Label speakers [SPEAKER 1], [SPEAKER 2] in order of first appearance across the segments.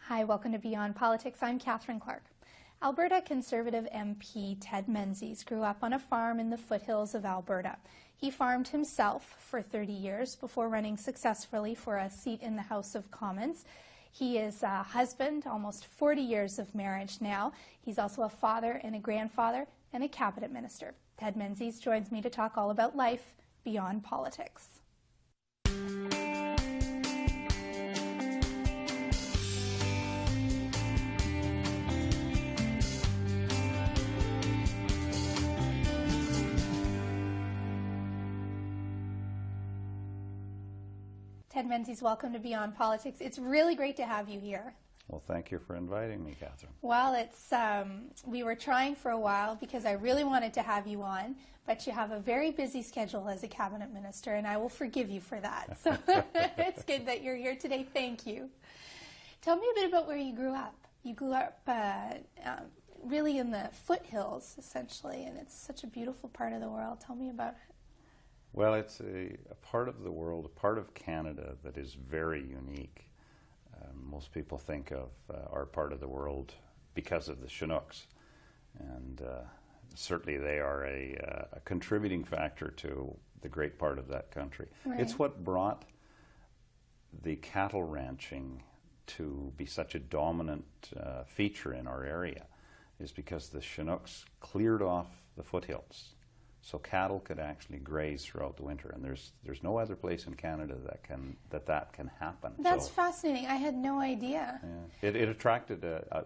[SPEAKER 1] Hi, welcome to Beyond Politics. I'm Catherine Clark. Alberta Conservative MP Ted Menzies grew up on a farm in the foothills of Alberta. He farmed himself for 30 years before running successfully for a seat in the House of Commons. He is a husband, almost 40 years of marriage now. He's also a father and a grandfather and a cabinet minister. Ted Menzies joins me to talk all about life beyond politics. Ted Menzies, welcome to Beyond Politics. It's really great to have you here.
[SPEAKER 2] Well, thank you for inviting me, Catherine.
[SPEAKER 1] Well, we were trying for a while because I really wanted to have you on, but you have a very busy schedule as a cabinet minister, and I will forgive you for that. So it's good that you're here today. Thank you. Tell me a bit about where you grew up. You grew up really in the foothills, essentially, and it's such a beautiful part of the world. Tell me about it.
[SPEAKER 2] Well, it's a part of the world, a part of Canada that is very unique. Most people think of our part of the world because of the Chinooks, and certainly they are a contributing factor to the great part of that country.
[SPEAKER 1] Right.
[SPEAKER 2] It's what brought the cattle ranching to be such a dominant feature in our area, is because the Chinooks cleared off the foothills. So cattle could actually graze throughout the winter, and there's no other place in Canada that can happen.
[SPEAKER 1] That's fascinating. I had no idea.
[SPEAKER 2] Yeah. It attracted a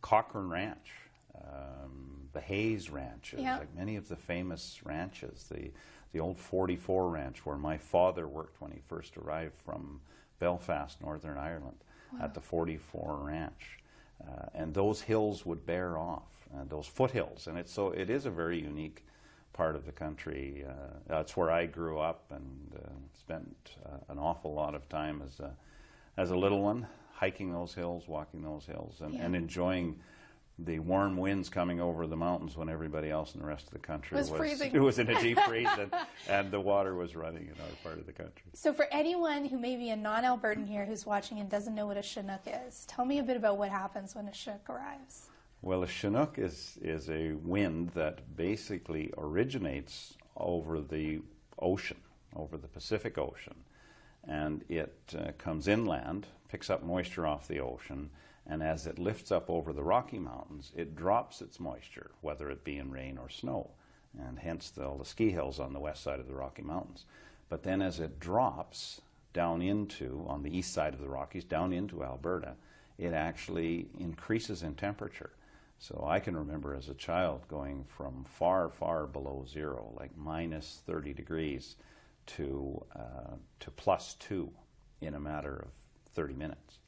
[SPEAKER 2] Cochrane Ranch, the Hayes Ranches,
[SPEAKER 1] yeah.
[SPEAKER 2] like many of the famous ranches. The old 44 Ranch, where my father worked when he first arrived from Belfast, Northern Ireland, wow. At the 44 Ranch, and those hills would bear off, those foothills, and it is a very unique part of the country. That's where I grew up and spent an awful lot of time as a little one, hiking those hills, walking those hills, and enjoying the warm winds coming over the mountains when everybody else in the rest of the country was
[SPEAKER 1] freezing.
[SPEAKER 2] It was in a deep freeze, and the water was running in our part of the country.
[SPEAKER 1] So for anyone who may be a non-Albertan here who's watching and doesn't know what a Chinook is, tell me a bit about what happens when a Chinook arrives.
[SPEAKER 2] Well, a Chinook is a wind that basically originates over the ocean, over the Pacific Ocean, and it comes inland, picks up moisture off the ocean, and as it lifts up over the Rocky Mountains, it drops its moisture, whether it be in rain or snow, and hence all the ski hills on the west side of the Rocky Mountains. But then as it drops down on the east side of the Rockies, down into Alberta, it actually increases in temperature. So I can remember as a child going from far, far below zero, like minus 30 degrees, to +2 in a matter of 30 minutes.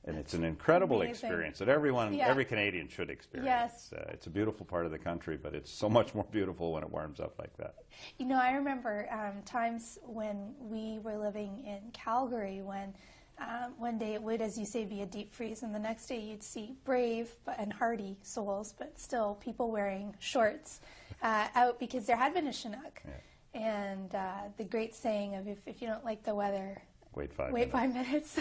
[SPEAKER 2] And it's an incredible experience that every Canadian should experience.
[SPEAKER 1] Yes.
[SPEAKER 2] It's a beautiful part of the country, but it's so much more beautiful when it warms up like that.
[SPEAKER 1] You know, I remember times when we were living in Calgary when one day it would, as you say, be a deep freeze, and the next day you'd see brave and hardy souls, but still people wearing shorts out because there had been a Chinook. Yeah. And the great saying of if you don't like the weather,
[SPEAKER 2] wait 5
[SPEAKER 1] minutes.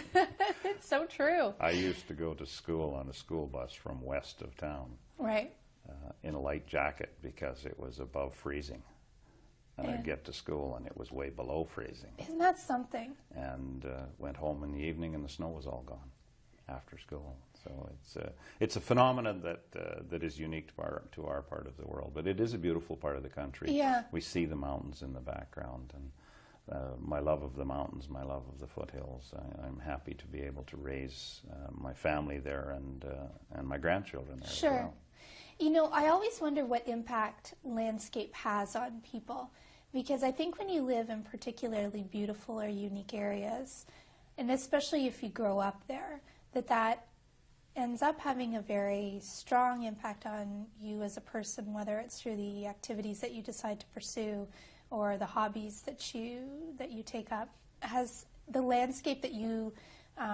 [SPEAKER 1] It's so true.
[SPEAKER 2] I used to go to school on a school bus from west of town,
[SPEAKER 1] right,
[SPEAKER 2] in a light jacket because it was above freezing. And I'd get to school and it was way below freezing.
[SPEAKER 1] Isn't that something?
[SPEAKER 2] And went home in the evening and the snow was all gone after school. So it's a phenomenon that is unique to our part of the world. But it is a beautiful part of the country.
[SPEAKER 1] Yeah.
[SPEAKER 2] We see the mountains in the background, and my love of the mountains, my love of the foothills. I'm happy to be able to raise my family there and my grandchildren there
[SPEAKER 1] sure.
[SPEAKER 2] as well.
[SPEAKER 1] You know, I always wonder what impact landscape has on people, because I think when you live in particularly beautiful or unique areas, and especially if you grow up there, that ends up having a very strong impact on you as a person, whether it's through the activities that you decide to pursue or the hobbies that you take up. Has the landscape that you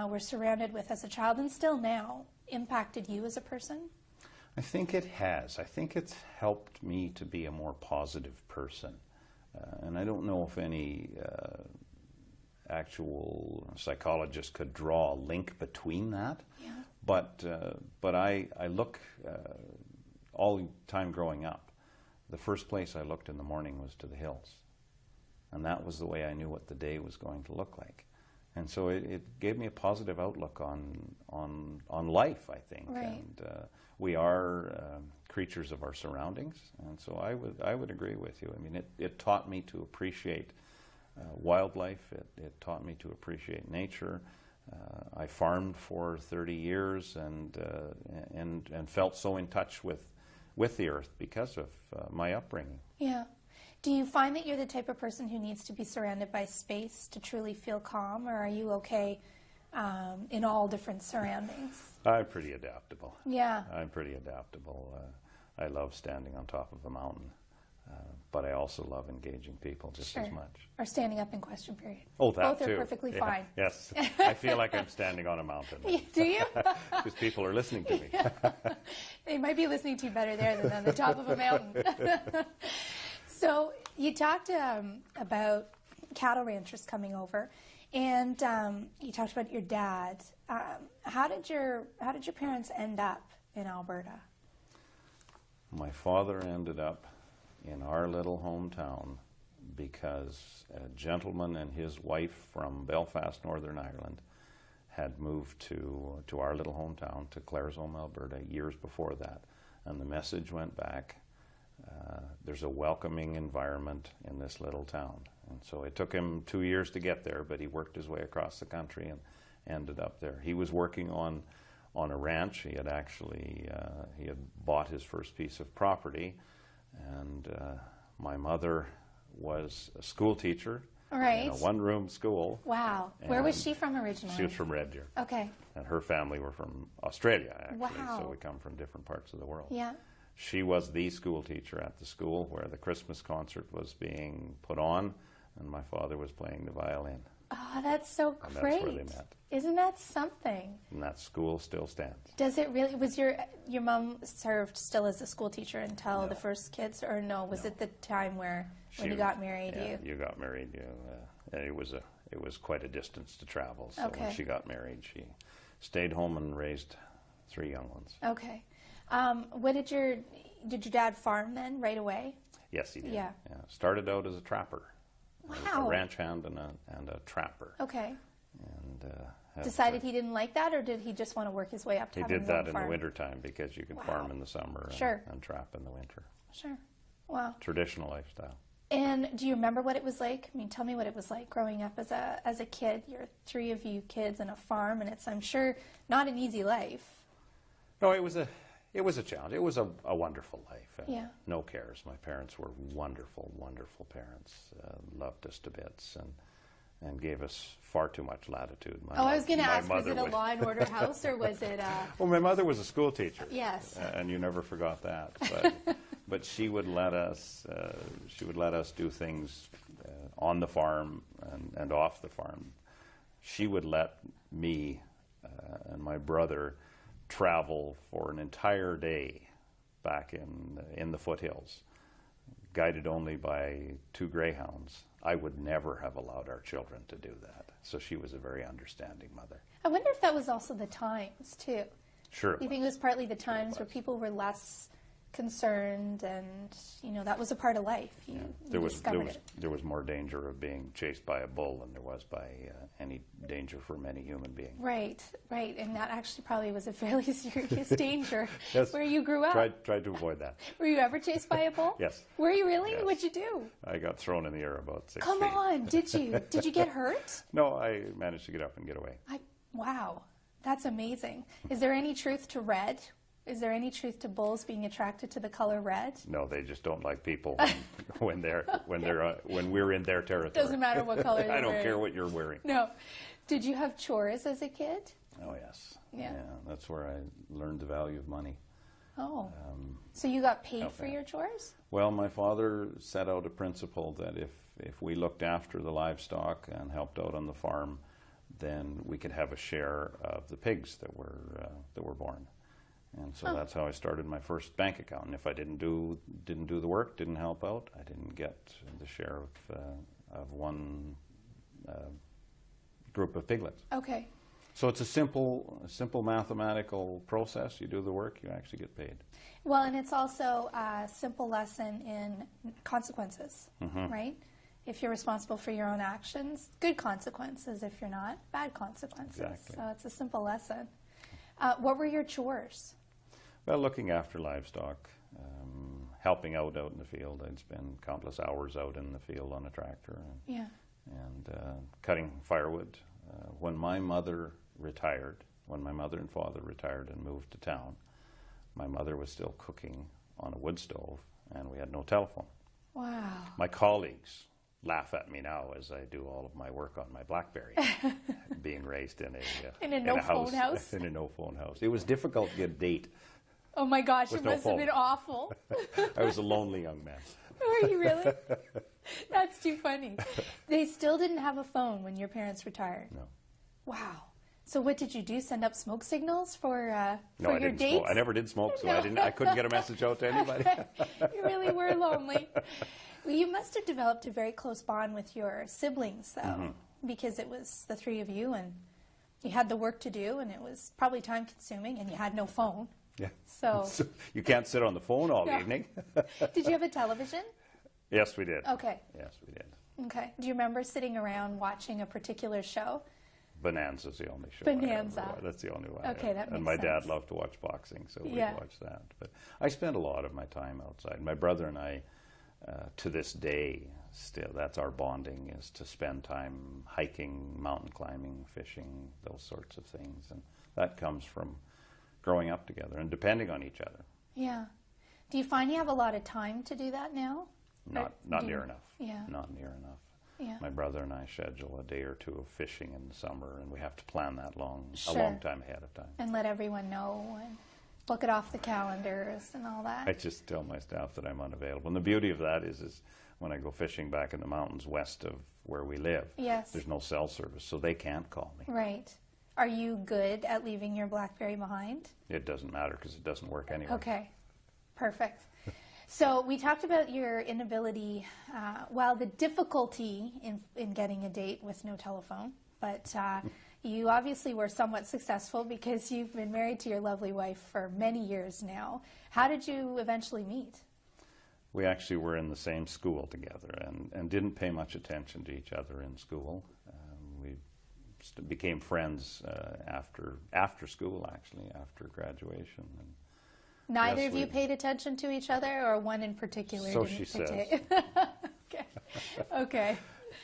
[SPEAKER 1] were surrounded with as a child and still now impacted you as a person?
[SPEAKER 2] I think it has. I think it's helped me to be a more positive person. And I don't know if any actual psychologist could draw a link between that.
[SPEAKER 1] Yeah.
[SPEAKER 2] But I look all the time growing up. The first place I looked in the morning was to the hills, and that was the way I knew what the day was going to look like. And so it gave me a positive outlook on life, I think.
[SPEAKER 1] Right.
[SPEAKER 2] And we are creatures of our surroundings, and so I would agree with you. I mean, it taught me to appreciate wildlife. It taught me to appreciate nature. I farmed for 30 years and felt so in touch with the earth because of my upbringing.
[SPEAKER 1] Yeah. Do you find that you're the type of person who needs to be surrounded by space to truly feel calm, or are you okay in all different surroundings?
[SPEAKER 2] I'm pretty adaptable.
[SPEAKER 1] Yeah.
[SPEAKER 2] I'm pretty adaptable. I love standing on top of a mountain, but I also love engaging people just
[SPEAKER 1] Sure.
[SPEAKER 2] as much.
[SPEAKER 1] Or standing up in question period.
[SPEAKER 2] Oh, that
[SPEAKER 1] Both
[SPEAKER 2] too.
[SPEAKER 1] are perfectly
[SPEAKER 2] Yeah.
[SPEAKER 1] fine.
[SPEAKER 2] Yes. I feel like I'm standing on a mountain.
[SPEAKER 1] Do you?
[SPEAKER 2] Because people are listening to me.
[SPEAKER 1] They might be listening to you better there than on the top of a mountain. So you talked about cattle ranchers coming over, and you talked about your dad. How did your parents end up in Alberta?
[SPEAKER 2] My father ended up in our little hometown because a gentleman and his wife from Belfast, Northern Ireland, had moved to our little hometown, to Claresholm, Alberta, years before that. And the message went back, there's a welcoming environment in this little town. And so it took him 2 years to get there, but he worked his way across the country and ended up there. He was working on a ranch. He had actually he had bought his first piece of property, and my mother was a school teacher
[SPEAKER 1] Right.
[SPEAKER 2] in a one-room school.
[SPEAKER 1] Wow. Where was she from originally?
[SPEAKER 2] She was from Red Deer.
[SPEAKER 1] Okay.
[SPEAKER 2] And her family were from Australia, actually,
[SPEAKER 1] Wow.
[SPEAKER 2] so we come from different parts of the world.
[SPEAKER 1] Yeah.
[SPEAKER 2] She was the school teacher at the school where the Christmas concert was being put on, and my father was playing the violin.
[SPEAKER 1] Oh, that's so
[SPEAKER 2] And
[SPEAKER 1] great.
[SPEAKER 2] that's where they met.
[SPEAKER 1] Isn't that something?
[SPEAKER 2] And that school still stands.
[SPEAKER 1] Does it really? Was your mom served still as a school teacher until
[SPEAKER 2] No.
[SPEAKER 1] the first kids, or no? Was
[SPEAKER 2] No.
[SPEAKER 1] it the time when
[SPEAKER 2] She-
[SPEAKER 1] you got married?
[SPEAKER 2] Yeah, you got married. It was quite a distance to travel. So
[SPEAKER 1] Okay.
[SPEAKER 2] when she got married, she stayed home and raised 3 young ones.
[SPEAKER 1] Okay. What did your dad farm then right away?
[SPEAKER 2] Yes, he did.
[SPEAKER 1] Yeah.
[SPEAKER 2] Started out as a trapper.
[SPEAKER 1] Wow.
[SPEAKER 2] A ranch hand and a trapper.
[SPEAKER 1] Okay.
[SPEAKER 2] And
[SPEAKER 1] Decided he didn't like that, or did he just want to work his way up to
[SPEAKER 2] he
[SPEAKER 1] having
[SPEAKER 2] did
[SPEAKER 1] his own
[SPEAKER 2] that in the
[SPEAKER 1] farm?
[SPEAKER 2] wintertime because you can
[SPEAKER 1] Wow.
[SPEAKER 2] farm in the summer and,
[SPEAKER 1] Sure.
[SPEAKER 2] and trap in the winter.
[SPEAKER 1] Sure. Wow.
[SPEAKER 2] Traditional lifestyle.
[SPEAKER 1] And do you remember what it was like? I mean, tell me what it was like growing up as a kid. You're 3 of you kids in a farm, and it's, I'm sure, not an easy life.
[SPEAKER 2] No, it was a challenge. It was a wonderful life.
[SPEAKER 1] Yeah.
[SPEAKER 2] No cares. My parents were wonderful, wonderful parents. Loved us to bits and gave us far too much latitude.
[SPEAKER 1] I was going to
[SPEAKER 2] my
[SPEAKER 1] ask, was
[SPEAKER 2] mother
[SPEAKER 1] it a
[SPEAKER 2] would-
[SPEAKER 1] Law and Order house, or was it
[SPEAKER 2] Well, my mother was a school teacher.
[SPEAKER 1] Yes.
[SPEAKER 2] And you never forgot that. But she would let us do things on the farm and off the farm. She would let me and my brother travel for an entire day back in the foothills, guided only by 2 greyhounds. I would never have allowed our children to do that. So she was a very understanding mother.
[SPEAKER 1] I wonder if that was also the times, too.
[SPEAKER 2] Sure.
[SPEAKER 1] You think it was partly the times where people were less concerned, and, that was a part of life. You discovered it.
[SPEAKER 2] There was more danger of being chased by a bull than there was by any danger from any human being.
[SPEAKER 1] Right, and that actually probably was a fairly serious danger
[SPEAKER 2] Yes.
[SPEAKER 1] where you grew up.
[SPEAKER 2] Tried to avoid that.
[SPEAKER 1] Were you ever chased by a bull?
[SPEAKER 2] Yes.
[SPEAKER 1] Were you really?
[SPEAKER 2] Yes.
[SPEAKER 1] What'd you do?
[SPEAKER 2] I got thrown in the air about 6
[SPEAKER 1] Come
[SPEAKER 2] feet.
[SPEAKER 1] on, did you? Did you get hurt?
[SPEAKER 2] No, I managed to get up and get away.
[SPEAKER 1] Wow, that's amazing. Is there any truth to red? Is there any truth to bulls being attracted to the color red?
[SPEAKER 2] No, they just don't like people when we're in their territory.
[SPEAKER 1] Doesn't matter what color you're
[SPEAKER 2] I don't
[SPEAKER 1] wearing.
[SPEAKER 2] care what you're wearing.
[SPEAKER 1] No. Did you have chores as a kid?
[SPEAKER 2] Oh yes.
[SPEAKER 1] Yeah.
[SPEAKER 2] That's where I learned the value of money.
[SPEAKER 1] Oh. So you got paid for
[SPEAKER 2] okay.
[SPEAKER 1] your chores?
[SPEAKER 2] Well, my father set out a principle that if we looked after the livestock and helped out on the farm, then we could have a share of the pigs that were born. And so that's how I started my first bank account. And if I didn't do the work, didn't help out, I didn't get the share of one group of piglets.
[SPEAKER 1] Okay.
[SPEAKER 2] So it's a simple mathematical process. You do the work, you actually get paid.
[SPEAKER 1] Well, and it's also a simple lesson in consequences, right? If you're responsible for your own actions, good consequences. If you're not, bad consequences.
[SPEAKER 2] Exactly.
[SPEAKER 1] So it's a simple lesson. What were your chores?
[SPEAKER 2] Well, looking after livestock, helping out in the field. I'd spend countless hours out in the field on a tractor and cutting firewood. When my mother and father retired and moved to town, my mother was still cooking on a wood stove, and we had no telephone.
[SPEAKER 1] Wow.
[SPEAKER 2] My colleagues laugh at me now as I do all of my work on my BlackBerry, being raised in a
[SPEAKER 1] no-phone house.
[SPEAKER 2] In a no-phone house. It was difficult to get a date.
[SPEAKER 1] Oh my gosh, it
[SPEAKER 2] no
[SPEAKER 1] must have
[SPEAKER 2] phone.
[SPEAKER 1] been awful.
[SPEAKER 2] I was a lonely young man.
[SPEAKER 1] Are you really? That's too funny. They still didn't have a phone when your parents retired?
[SPEAKER 2] No.
[SPEAKER 1] Wow. So what did you do? Send up smoke signals for
[SPEAKER 2] No, I
[SPEAKER 1] your
[SPEAKER 2] didn't
[SPEAKER 1] dates?
[SPEAKER 2] smoke. I never did smoke, so I couldn't get a message out to anybody.
[SPEAKER 1] You really were lonely. Well, you must have developed a very close bond with your siblings, though, because it was the three of you, and you had the work to do, and it was probably time-consuming, and you had no phone.
[SPEAKER 2] Yeah.
[SPEAKER 1] So
[SPEAKER 2] You can't sit on the phone all evening.
[SPEAKER 1] did you have a television?
[SPEAKER 2] Yes, we did.
[SPEAKER 1] Okay.
[SPEAKER 2] Yes, we did.
[SPEAKER 1] Okay. Do you remember sitting around watching a particular show?
[SPEAKER 2] Bonanza's the only show. I
[SPEAKER 1] Bonanza.
[SPEAKER 2] remember. That's the only one.
[SPEAKER 1] Okay, that makes
[SPEAKER 2] And my dad
[SPEAKER 1] sense.
[SPEAKER 2] loved to watch boxing, so we'd
[SPEAKER 1] Yeah.
[SPEAKER 2] watch that. But I spent a lot of my time outside. My brother and I, to this day, still, that's our bonding, is to spend time hiking, mountain climbing, fishing, those sorts of things. And that comes from growing up together and depending on each other.
[SPEAKER 1] Yeah. Do you find you have a lot of time to do that now?
[SPEAKER 2] Not near enough.
[SPEAKER 1] Yeah.
[SPEAKER 2] Not near enough.
[SPEAKER 1] Yeah.
[SPEAKER 2] My brother and I schedule a day or two of fishing in the summer, and we have to plan that a long time ahead of time.
[SPEAKER 1] And let everyone know and book it off the calendars and all that.
[SPEAKER 2] I just tell my staff that I'm unavailable. And the beauty of that is when I go fishing back in the mountains west of where we live,
[SPEAKER 1] Yes.
[SPEAKER 2] there's no cell service, so they can't call me.
[SPEAKER 1] Right. Are you good at leaving your BlackBerry behind?
[SPEAKER 2] It doesn't matter because it doesn't work anyway.
[SPEAKER 1] Okay. Perfect. So we talked about your inability, the difficulty in getting a date with no telephone, but you obviously were somewhat successful because you've been married to your lovely wife for many years now. How did you eventually meet?
[SPEAKER 2] We actually were in the same school together and didn't pay much attention to each other in school. We became friends after school, actually, after graduation. And
[SPEAKER 1] neither of you paid attention to each other, or one in particular
[SPEAKER 2] so
[SPEAKER 1] didn't
[SPEAKER 2] she says.
[SPEAKER 1] Okay. Okay.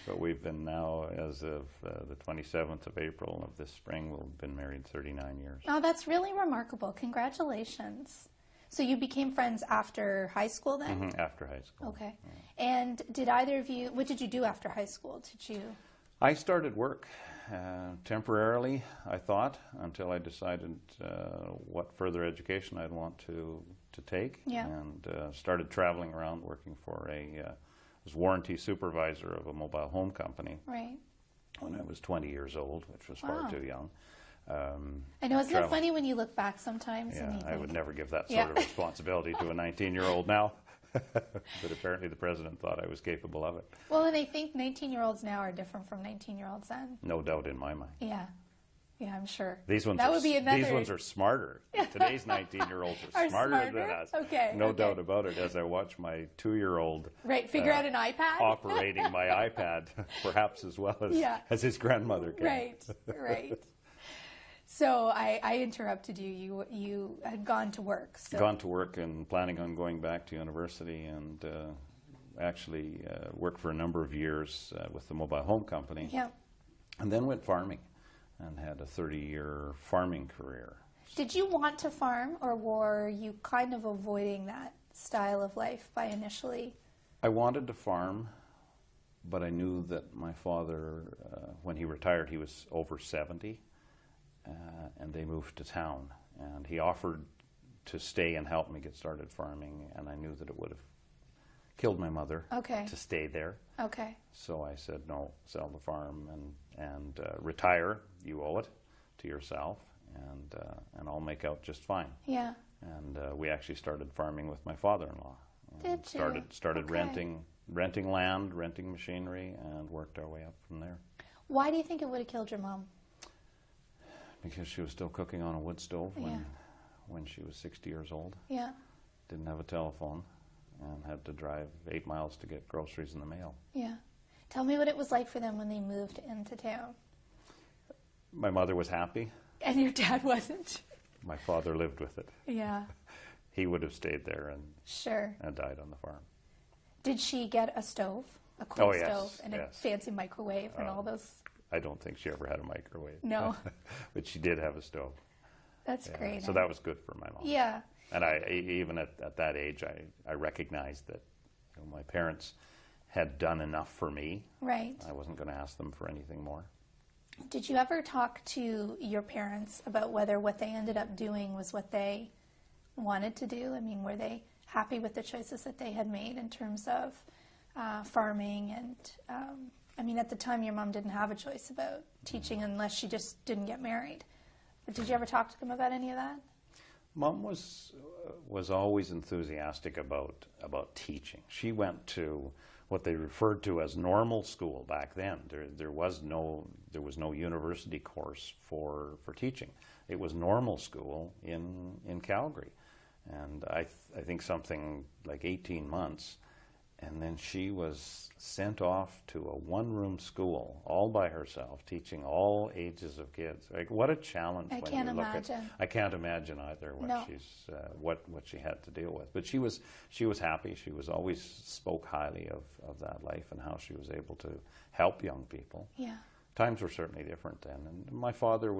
[SPEAKER 2] But we've been now, as of the 27th of April of this spring, we've been married 39 years.
[SPEAKER 1] Oh, that's really remarkable. Congratulations. So you became friends after high school then?
[SPEAKER 2] After high school.
[SPEAKER 1] Okay. And did either of you, what did you do after high school? Did you?
[SPEAKER 2] I started work temporarily, I thought, until I decided what further education I'd want to take.
[SPEAKER 1] Yeah.
[SPEAKER 2] And started traveling around working for was warranty supervisor of a mobile home company.
[SPEAKER 1] Right.
[SPEAKER 2] When I was 20 years old, which was far too young.
[SPEAKER 1] I know, isn't it funny when you look back sometimes?
[SPEAKER 2] Yeah,
[SPEAKER 1] and you
[SPEAKER 2] I
[SPEAKER 1] think,
[SPEAKER 2] would never give that sort of responsibility to a 19-year-old now. But apparently the president thought I was capable of it.
[SPEAKER 1] Well, and I think 19-year-olds now are different from 19-year-olds then.
[SPEAKER 2] No doubt in my mind.
[SPEAKER 1] Yeah. Yeah, I'm sure.
[SPEAKER 2] These ones are smarter. Today's 19-year-olds are smarter than us.
[SPEAKER 1] Okay.
[SPEAKER 2] No doubt about it. As I watch my 2-year-old
[SPEAKER 1] figure out an iPad?
[SPEAKER 2] operating my iPad, perhaps as well as his grandmother can.
[SPEAKER 1] Right. So I interrupted you. You had gone to work. So.
[SPEAKER 2] Gone to work and planning on going back to university, and actually worked for a number of years with the mobile home company.
[SPEAKER 1] Yeah.
[SPEAKER 2] And then went farming and had a 30-year farming career.
[SPEAKER 1] Did you want to farm, or were you kind of avoiding that style of life by initially?
[SPEAKER 2] I wanted to farm, but I knew that my father, when he retired, he was over 70, and they moved to town. And he offered to stay and help me get started farming, and I knew that it would have killed my mother to stay there.
[SPEAKER 1] Okay.
[SPEAKER 2] So I said, no, sell the farm and retire. You owe it to yourself, and I'll make out just fine.
[SPEAKER 1] Yeah.
[SPEAKER 2] And we actually started farming with my father-in-law.
[SPEAKER 1] Did you?
[SPEAKER 2] Started renting land, renting machinery, and worked our way up from there.
[SPEAKER 1] Why do you think it would have killed your mom?
[SPEAKER 2] Because she was still cooking on a wood stove
[SPEAKER 1] Yeah.
[SPEAKER 2] when she was 60 years old.
[SPEAKER 1] Yeah.
[SPEAKER 2] Didn't have a telephone and had to drive 8 miles to get groceries in the mail.
[SPEAKER 1] Yeah. Tell me what it was like for them when they moved into town.
[SPEAKER 2] My mother was happy.
[SPEAKER 1] And your dad wasn't?
[SPEAKER 2] My father lived with it.
[SPEAKER 1] Yeah.
[SPEAKER 2] He would have stayed there and
[SPEAKER 1] Sure.
[SPEAKER 2] died on the farm.
[SPEAKER 1] Did she get a stove? A coal
[SPEAKER 2] Oh, yes,
[SPEAKER 1] stove and a
[SPEAKER 2] yes.
[SPEAKER 1] fancy microwave and all those?
[SPEAKER 2] I don't think she ever had a microwave.
[SPEAKER 1] No.
[SPEAKER 2] But she did have a stove.
[SPEAKER 1] That's
[SPEAKER 2] Yeah.
[SPEAKER 1] great.
[SPEAKER 2] So that was good for my mom.
[SPEAKER 1] Yeah.
[SPEAKER 2] And even at that age, I recognized that my parents had done enough for me.
[SPEAKER 1] Right.
[SPEAKER 2] I wasn't going to ask them for anything more.
[SPEAKER 1] Did you ever talk to your parents about whether what they ended up doing was what they wanted to do? I mean, were they happy with the choices that they had made in terms of farming? And I mean, at the time, your mom didn't have a choice about teaching unless she just didn't get married. But did you ever talk to them about any of that?
[SPEAKER 2] Mom was always enthusiastic about teaching. She went to what they referred to as normal school back then. There was no university course for teaching. It was normal school in Calgary, and I think something like 18 months, and then she was sent off to a one-room school all by herself, teaching all ages of kids. Like, what a challenge!
[SPEAKER 1] I
[SPEAKER 2] when
[SPEAKER 1] can't
[SPEAKER 2] you look
[SPEAKER 1] imagine.
[SPEAKER 2] At, I can't imagine either what
[SPEAKER 1] No.
[SPEAKER 2] she's what she had to deal with. But she was happy. She was always spoke highly of that life and how she was able to help young people.
[SPEAKER 1] Yeah.
[SPEAKER 2] Times were certainly different then, and my father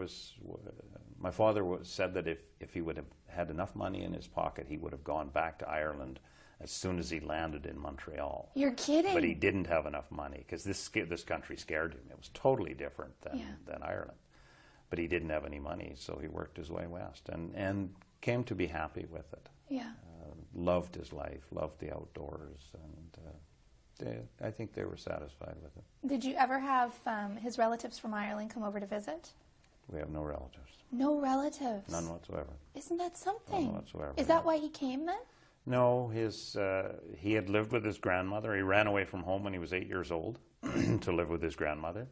[SPEAKER 2] said that if he would have had enough money in his pocket, he would have gone back to Ireland as soon as he landed in Montreal.
[SPEAKER 1] You're kidding.
[SPEAKER 2] But he didn't have enough money because this country scared him. It was totally different than Ireland. But he didn't have any money, so he worked his way west and came to be happy with it.
[SPEAKER 1] Yeah.
[SPEAKER 2] Loved his life, loved the outdoors, and I think they were satisfied with it.
[SPEAKER 1] Did you ever have his relatives from Ireland come over to visit?
[SPEAKER 2] We have no relatives.
[SPEAKER 1] No relatives.
[SPEAKER 2] None whatsoever.
[SPEAKER 1] Isn't that something?
[SPEAKER 2] None whatsoever.
[SPEAKER 1] Is that why he came then?
[SPEAKER 2] No, he had lived with his grandmother. He ran away from home when he was 8 years old to live with his grandmother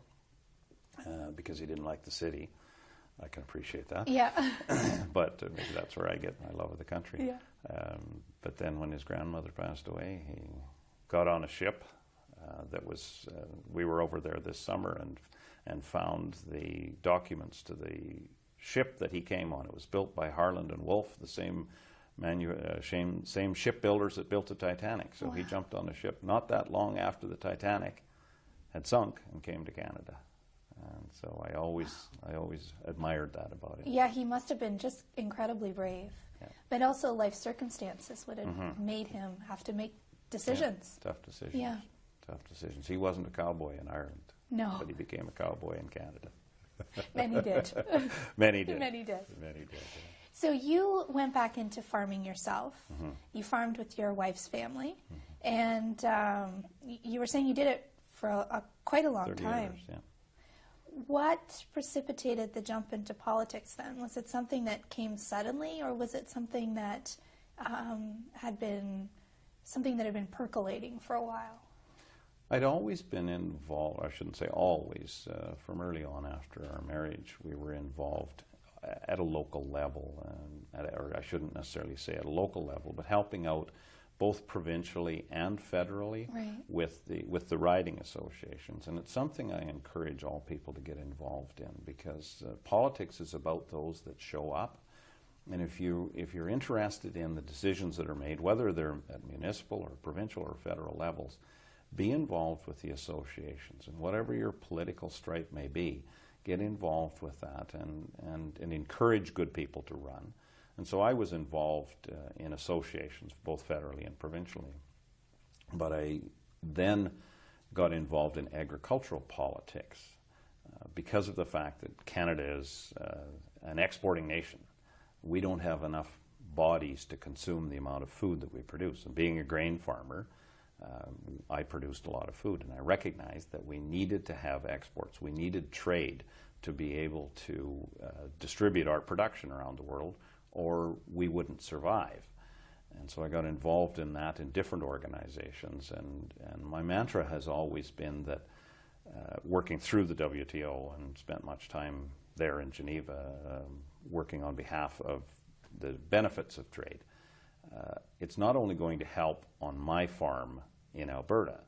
[SPEAKER 2] because he didn't like the city. I can appreciate that.
[SPEAKER 1] Yeah.
[SPEAKER 2] But maybe that's where I get my love of the country.
[SPEAKER 1] Yeah.
[SPEAKER 2] But then when his grandmother passed away, he got on a ship that was, we were over there this summer and found the documents to the ship that he came on. It was built by Harland and Wolff, the same shipbuilders that built the Titanic. So he jumped on a ship not that long after the Titanic had sunk and came to Canada. And so I always admired that about him.
[SPEAKER 1] Yeah, he must have been just incredibly brave.
[SPEAKER 2] Yeah.
[SPEAKER 1] But also life circumstances would have made him have to make decisions.
[SPEAKER 2] Yeah, tough decisions.
[SPEAKER 1] Yeah.
[SPEAKER 2] Tough decisions. He wasn't a cowboy in Ireland.
[SPEAKER 1] No.
[SPEAKER 2] But he became a cowboy in Canada.
[SPEAKER 1] Many did.
[SPEAKER 2] Many did.
[SPEAKER 1] Many did.
[SPEAKER 2] Many did. Yeah.
[SPEAKER 1] So you went back into farming yourself. You farmed with your wife's family. And you were saying you did it for quite a long
[SPEAKER 2] 30
[SPEAKER 1] time.
[SPEAKER 2] years, yeah.
[SPEAKER 1] What precipitated the jump into politics then? Was it something that came suddenly, or was it something that had been percolating for a while?
[SPEAKER 2] I'd always been involved, I shouldn't say always, from early on after our marriage, we were involved at a local level, or I shouldn't necessarily say at a local level, but helping out both provincially and federally with the riding associations. And it's something I encourage all people to get involved in, because politics is about those that show up. And if you're interested in the decisions that are made, whether they're at municipal or provincial or federal levels, be involved with the associations. And whatever your political stripe may be, get involved with that and encourage good people to run. And so I was involved in associations, both federally and provincially. But I then got involved in agricultural politics because of the fact that Canada is an exporting nation. We don't have enough bodies to consume the amount of food that we produce. And being a grain farmer, I produced a lot of food, and I recognized that we needed to have exports. We needed trade to be able to distribute our production around the world, or we wouldn't survive. And so I got involved in that in different organizations, and my mantra has always been that working through the WTO and spent much time there in Geneva working on behalf of the benefits of trade. It's not only going to help on my farm in Alberta,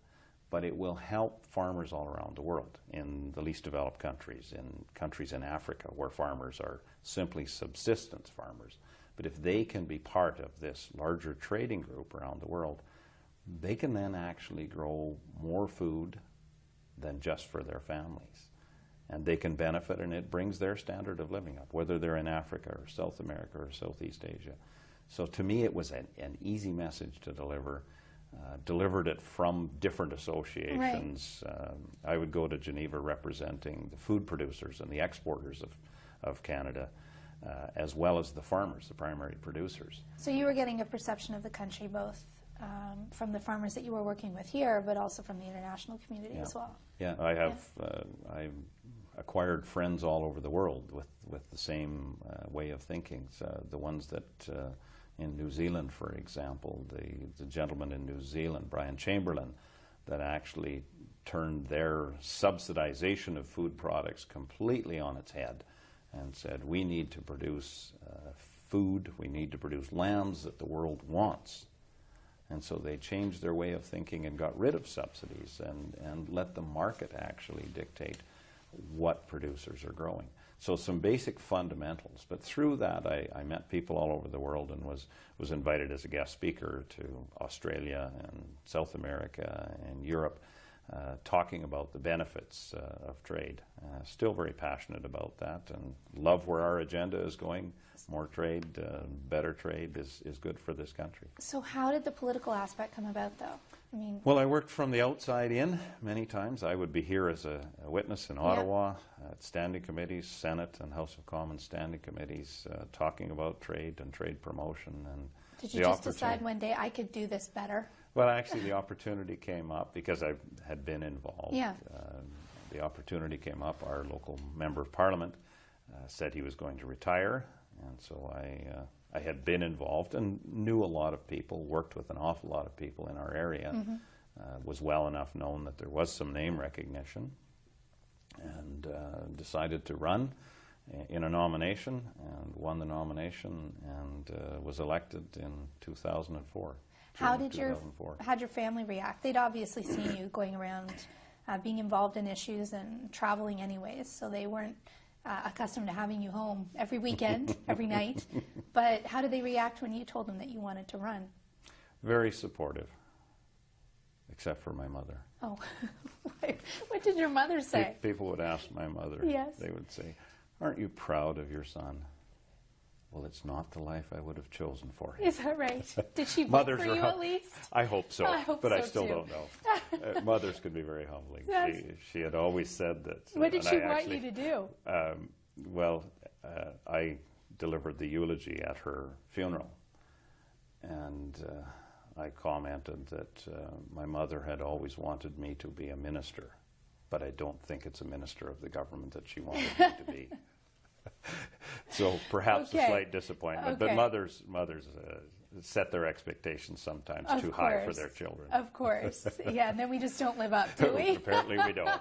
[SPEAKER 2] but it will help farmers all around the world, in the least developed countries, in countries in Africa where farmers are simply subsistence farmers. But if they can be part of this larger trading group around the world, they can then actually grow more food than just for their families. And they can benefit, and it brings their standard of living up, whether they're in Africa or South America or Southeast Asia. So to me, it was an easy message to deliver. Delivered it from different associations. Right. I would go to Geneva representing the food producers and the exporters of Canada, as well as the farmers, the primary producers.
[SPEAKER 1] So you were getting a perception of the country both from the farmers that you were working with here, but also from the international community as well.
[SPEAKER 2] Yeah, I have I acquired friends all over the world with the same way of thinking. The ones that in New Zealand, for example, the gentleman in New Zealand, Brian Chamberlain, that actually turned their subsidization of food products completely on its head and said, we need to produce food, we need to produce lands that the world wants. And so they changed their way of thinking and got rid of subsidies and let the market actually dictate what producers are growing. So some basic fundamentals. But through that, I met people all over the world and was invited as a guest speaker to Australia and South America and Europe, talking about the benefits of trade. Still very passionate about that and love where our agenda is going. More trade, better trade is good for this country.
[SPEAKER 1] So how did the political aspect come about, though? I mean,
[SPEAKER 2] well, I worked from the outside in many times. I would be here as a witness in Ottawa at standing committees, Senate and House of Commons standing committees, talking about trade and trade promotion. And
[SPEAKER 1] did you just decide one day I could do this better?
[SPEAKER 2] Well, actually, the opportunity came up because I had been involved.
[SPEAKER 1] Yeah.
[SPEAKER 2] The opportunity came up. Our local member of parliament said he was going to retire, and so I had been involved and knew a lot of people, worked with an awful lot of people in our area, was well enough known that there was some name recognition, and decided to run in a nomination and won the nomination and was elected in 2004.
[SPEAKER 1] How did how'd your family react? They'd obviously seen you going around being involved in issues and traveling anyways, so they weren't accustomed to having you home every weekend, every night. But how did they react when you told them that you wanted to run?
[SPEAKER 2] Very supportive, except for my mother.
[SPEAKER 1] Oh, what did your mother say?
[SPEAKER 2] People would ask my mother.
[SPEAKER 1] Yes.
[SPEAKER 2] They would say, "Aren't you proud of your son?" Well, it's not the life I would have chosen for him.
[SPEAKER 1] Is that right? Did she vote for you at least?
[SPEAKER 2] I hope so, but I still
[SPEAKER 1] too.
[SPEAKER 2] don't know. Mothers can be very humbling.
[SPEAKER 1] Yes.
[SPEAKER 2] She had always said that.
[SPEAKER 1] What did she want you to do?
[SPEAKER 2] I delivered the eulogy at her funeral, and I commented that my mother had always wanted me to be a minister, but I don't think it's a minister of the government that she wanted me to be. So perhaps a slight disappointment, but mothers set their expectations sometimes too high for their children.
[SPEAKER 1] Of course, yeah, and then we just don't live up, do we?
[SPEAKER 2] Apparently we don't.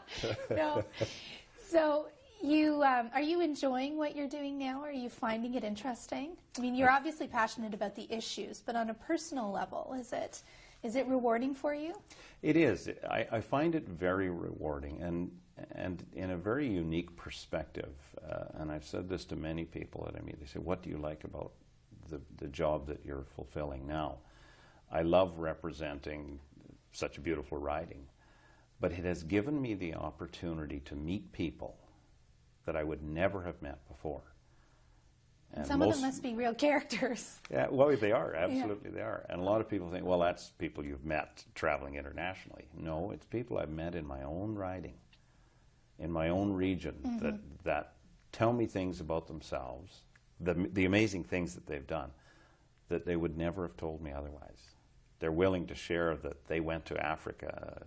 [SPEAKER 1] No. So are you enjoying what you're doing now? Are you finding it interesting? I mean, you're obviously passionate about the issues, but on a personal level, is it rewarding for you? It
[SPEAKER 2] is. I find it very rewarding and in a very unique perspective. And I've said this to many people that I meet. They say, "What do you like about the job that you're fulfilling now?" I love representing such beautiful riding, but it has given me the opportunity to meet people that I would never have met before.
[SPEAKER 1] And some of them must be real characters.
[SPEAKER 2] Yeah, well, they are. Absolutely, they are. And a lot of people think, well, that's people you've met traveling internationally. No, it's people I've met in my own riding, in my own region, that tell me things about themselves, the amazing things that they've done, that they would never have told me otherwise. They're willing to share that they went to Africa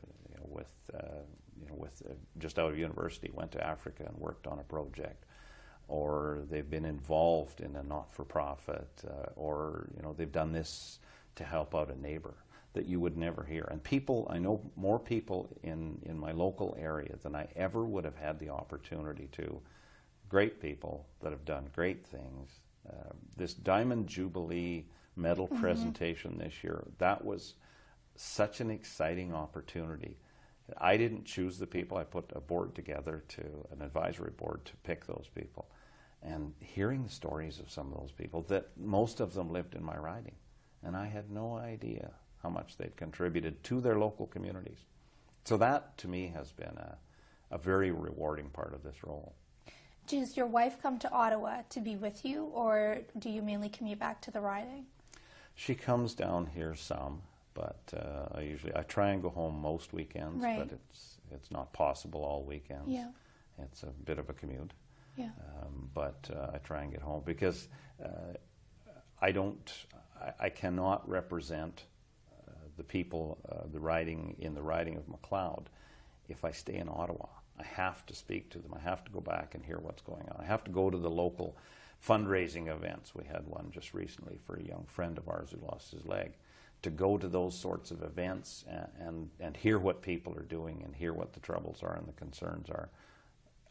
[SPEAKER 2] just out of university, went to Africa and worked on a project, or they've been involved in a not-for-profit, or they've done this to help out a neighbor. that you would never hear. And people, I know more people in my local area than I ever would have had the opportunity to. Great people that have done great things. This Diamond Jubilee medal presentation this year, that was such an exciting opportunity. I didn't choose the people. I put a board together, an advisory board, to pick those people. And hearing the stories of some of those people, that most of them lived in my riding, and I had no idea how much they'd contributed to their local communities. So that, to me, has been a very rewarding part of this role.
[SPEAKER 1] Does your wife come to Ottawa to be with you, or do you mainly commute back to the riding?
[SPEAKER 2] She comes down here some, but I try and go home most weekends,
[SPEAKER 1] right.
[SPEAKER 2] but it's not possible all weekends.
[SPEAKER 1] Yeah.
[SPEAKER 2] It's a bit of a commute.
[SPEAKER 1] Yeah.
[SPEAKER 2] But I try and get home because I cannot represent the people in the riding of MacLeod if I stay in Ottawa. I have to speak to them. I have to go back and hear what's going on. I have to go to the local fundraising events. We had one just recently for a young friend of ours who lost his leg. To go to those sorts of events and hear what people are doing and hear what the troubles are and the concerns are,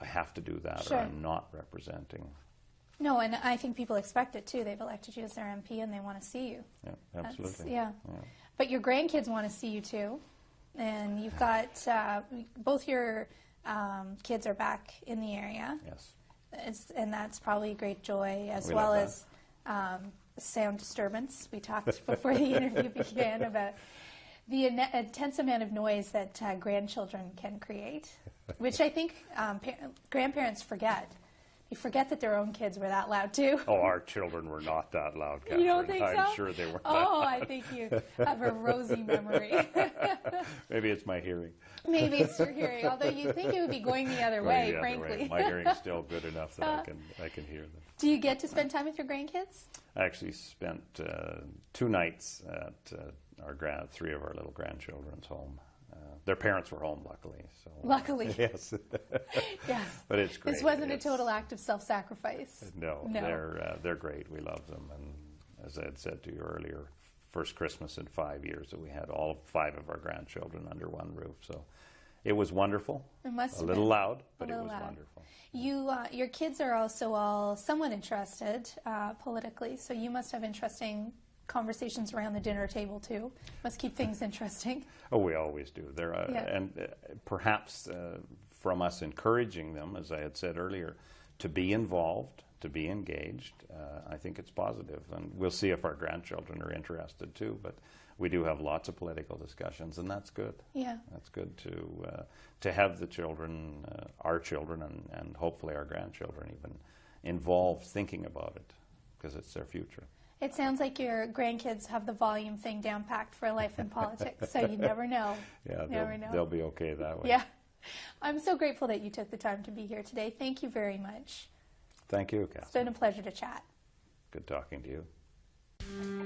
[SPEAKER 2] I have to do that,
[SPEAKER 1] sure.
[SPEAKER 2] or I'm not representing.
[SPEAKER 1] No, and I think people expect it too. They've elected you as their MP and they want to see you.
[SPEAKER 2] Yeah, absolutely.
[SPEAKER 1] Yeah. But your grandkids want to see you too. And you've got both your kids are back in the area.
[SPEAKER 2] Yes.
[SPEAKER 1] And that's probably a great joy, as well as sound disturbance. We talked before the interview began about the intense amount of noise that grandchildren can create, which I think grandparents forget. They forget that their own kids were that loud too.
[SPEAKER 2] Oh, our children were not that loud, Catherine.
[SPEAKER 1] You don't think so?
[SPEAKER 2] I'm sure they were.
[SPEAKER 1] Oh, I think you have a rosy memory.
[SPEAKER 2] Maybe it's my hearing.
[SPEAKER 1] Maybe it's your hearing, although you think it would be going the other way,
[SPEAKER 2] the
[SPEAKER 1] frankly.
[SPEAKER 2] other way. My hearing's still good enough that I can hear them.
[SPEAKER 1] Do you get to spend time with your grandkids?
[SPEAKER 2] I actually spent 2 nights at three of our little grandchildren's home. Their parents were home, luckily. So,
[SPEAKER 1] luckily.
[SPEAKER 2] Yes.
[SPEAKER 1] Yes.
[SPEAKER 2] But it's great.
[SPEAKER 1] This wasn't a total act of self-sacrifice.
[SPEAKER 2] No. They're great. We love them. And as I had said to you earlier, first Christmas in 5 years that we had all 5 of our grandchildren under one roof. So it was wonderful.
[SPEAKER 1] It must have
[SPEAKER 2] a little
[SPEAKER 1] been.
[SPEAKER 2] loud, but
[SPEAKER 1] it
[SPEAKER 2] was
[SPEAKER 1] loud.
[SPEAKER 2] Wonderful.
[SPEAKER 1] Your kids are also all somewhat interested politically, so you must have interesting conversations around the dinner table too. Must keep things interesting.
[SPEAKER 2] Oh, we always do. And perhaps from us encouraging them, as I had said earlier, to be involved, to be engaged, I think it's positive. And we'll see if our grandchildren are interested too, but we do have lots of political discussions, and that's good.
[SPEAKER 1] Yeah.
[SPEAKER 2] That's good to have the children, our children, and hopefully our grandchildren even involved thinking about it, because it's their future.
[SPEAKER 1] It sounds like your grandkids have the volume thing down packed for life in politics, so you never know.
[SPEAKER 2] Yeah, they'll be okay that way.
[SPEAKER 1] Yeah. I'm so grateful that you took the time to be here today. Thank you very much.
[SPEAKER 2] Thank you, Catherine.
[SPEAKER 1] It's been a pleasure to chat.
[SPEAKER 2] Good talking to you.